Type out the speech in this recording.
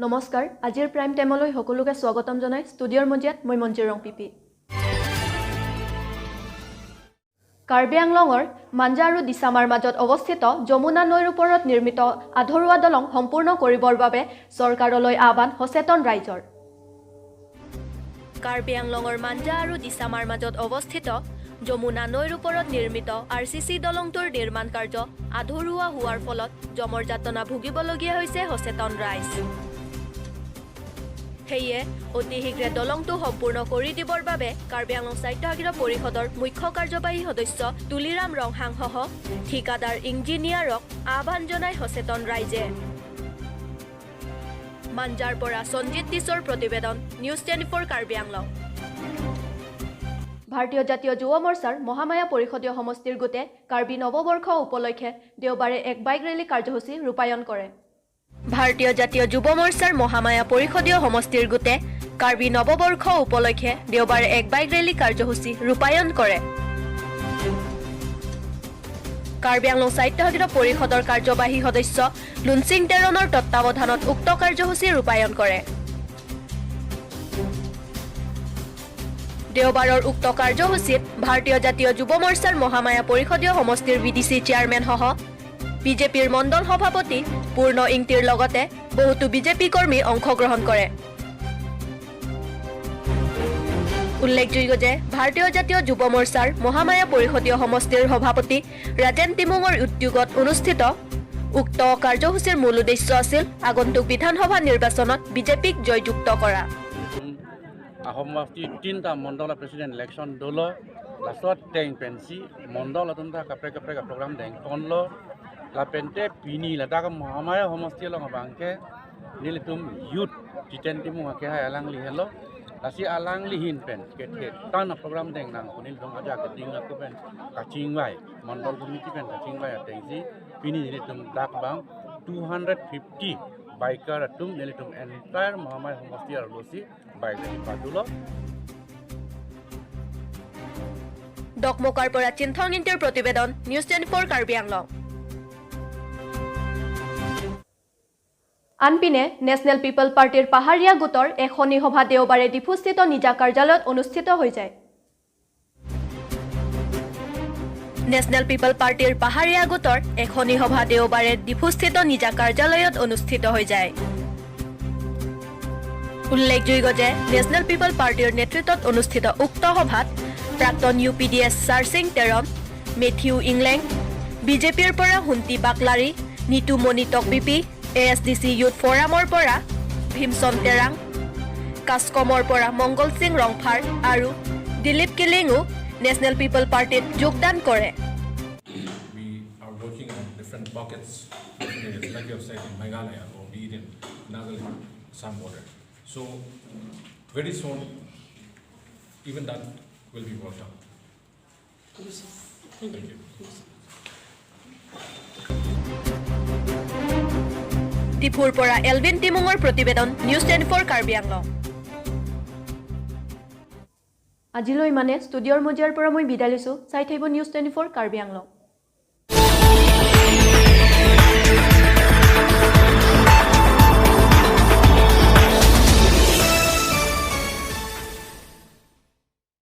নমস্কাৰ আজিৰ প্ৰাইম টাইমলৈ সকলোকে স্বাগতম জনাই ষ্টুডিঅ'ৰ মজিয়াত মই মঞ্জিৰ ৰং পিপি কাৰ্বি আংলঙৰ মাঞ্জা আৰু দিছামাৰ মাজত অৱস্থিত যমুনা নৈৰ ওপৰত নিৰ্মিত আধৰুৱা দলং সম্পূৰ্ণ কৰিবৰ বাবে চৰকাৰলৈ আহ্বান সচেতন ৰাইজৰ কাৰ্বি আংলঙৰ মাঞ্জা আৰু দিছামাৰ মাজত অৱস্থিত যমুনা নৈৰ ওপৰত নিৰ্মিত আৰচিচি দলংটোৰ নিৰ্মাণ কাৰ্য আধৰুৱা হোৱাৰ ফলত জমৰ যাতনা ভুগিবলগীয়া হৈছে সচেতন ৰাইজ হেয়ে অতি শীঘ্ৰে দলংটো সম্পূৰ্ণ কৰি দিবৰ বাবে কাৰ্বি আংলং সাহিত্য পৰিষদৰ মুখ্য কাৰ্যবাহী সদস্য তুলিৰাম ৰংহাংসহ ঠিকাদাৰ ইঞ্জিনিয়াৰক আহ্বান জনাই সচেতন ৰাইজে মাঞ্জাৰ পৰা সঞ্জিত দিছৰ প্ৰতিবেদন নিউজ 24 কাৰ্বি আংলং ভাৰতীয় জাতীয় যুৱ মৰ্চাৰ মহামায়া পৰিষদীয় সমষ্টিৰ গোটে কাৰ্বি নৱবৰ্ষ উপলক্ষে দেওবাৰে এক বাইক ৰেলী কাৰ্যসূচী ৰূপায়ণ কৰে ভাৰতীয় জাতীয় যুৱ মৰ্চাৰ মহামায়া পৰিষদীয় সমষ্টিৰ গোটে কাৰ্বি নৱবৰ্ষ উপলক্ষে দেওবাৰে এক বাইক ৰেলী কাৰ্যসূচী ৰূপায়ণ কৰে কাৰ্বি আংলং সাহিত্য পৰিষদৰ কাৰ্যবাহী সদস্য লুনচিং তেৰণৰ তত্ত্বাৱধানত উক্ত কাৰ্যসূচী ৰূপায়ণ কৰে দেওবাৰৰ উক্ত কাৰ্যসূচীত ভাৰতীয় জাতীয় যুৱ মৰ্চাৰ মহামায়া পৰিষদীয় সমষ্টিৰ বিডিসি চেয়াৰমেনসহ বিজেপিৰ মণ্ডল সভাপতি পূৰ্ণ ইংতিৰ লগতে বহুতো বিজেপি কৰ্মী অংশগ্ৰহণ কৰে উল্লেখযোগ্য যে ভাৰতীয় জাতীয় যুৱ মৰ্চাৰ মহামায়া পৰিষদীয় সমষ্টিৰ সভাপতি ৰাজেন টিমুঙৰ উদ্যোগত অনুষ্ঠিত উক্ত কাৰ্যসূচীৰ মূল উদ্দেশ্য আছিল আগন্তুক বিধানসভা নিৰ্বাচনত বিজেপিক জয়যুক্ত কৰা আহমবাস্তি তিনটা মণ্ডল প্ৰেসিডেন্ট ইলেকশন দল লাষ্টত টেং পেন্সি মণ্ডল অতন্তা কাপে প্ৰগ্ৰাম দেং তনলো লাপেন্তে পিনি লাটাক মহামায়া সমষ্টি লং বাংকে নিলিতুম ইউথ জিতেন টিমু হাকে আলাং লিহেলো লাসি আলাং লিহিন পেন কেটকে তান প্ৰগ্ৰাম দেং নাং কুনিল দং আজা কেটিং লাকু পেন কাচিংবাই মণ্ডল কমিটি পেন কাচিংবাই টেংজি পিনি নিলিতুম ডাক বাং 250 biker atum nelitum entire Muhammad Hamasti Arlosi bike Padulo Dokmokar পৰা চিন্থং ইন্টাৰ প্ৰতিবেদন নিউজ 24 কাৰ্বি আংলং আনপিনে নেশনেল পিপল পাৰ্টিৰ পাহাৰীয়া গোটৰ এখনি সভা দেওবাৰে ডিফুস্থিত নিজা কাৰ্যালয়ত অনুষ্ঠিত হৈ যায় নেশনেল পিপল পাৰ্টিৰ পাহাৰীয়া গোটৰ এখনি সভা দেওবাৰে ডিফুস্থিত নিজা কাৰ্যালয়ত অনুষ্ঠিত হৈ যায় উল্লেখযোগ্য যে নেশনেল পিপল পাৰ্টিৰ নেতৃত্বত অনুষ্ঠিত উক্ত সভাত প্ৰাক্তন ইউপিডিএছ চাৰ্চিং তেৰণ মেথিউ ইংলেং বিজেপিৰ পৰা হুন্তি বাকলাৰী নিতু মণিটক বিপি এএছডিসি ইউথ ফৰামৰ পৰা ভীমচন তেৰাং কাছকমৰ পৰা মংগল সিং ৰংফাৰ আৰু দিলীপ কিলিঙো National People Party যোগদান কৰে We are working on different pockets like you have said in Meghalaya or be it in Nagaland, some border. So very soon even that will be worked out. Thank you. টিপুৰ পৰা Elvin টিমুঙৰ প্ৰতিবেদন news 24 Karbi Anglong আজিলৈ মানে ষ্টুডিঅ'ৰ মজিয়াৰ পৰা মই বিদায় লৈছো চাই থাকিব নিউজ 24 কাৰ্বি আংলং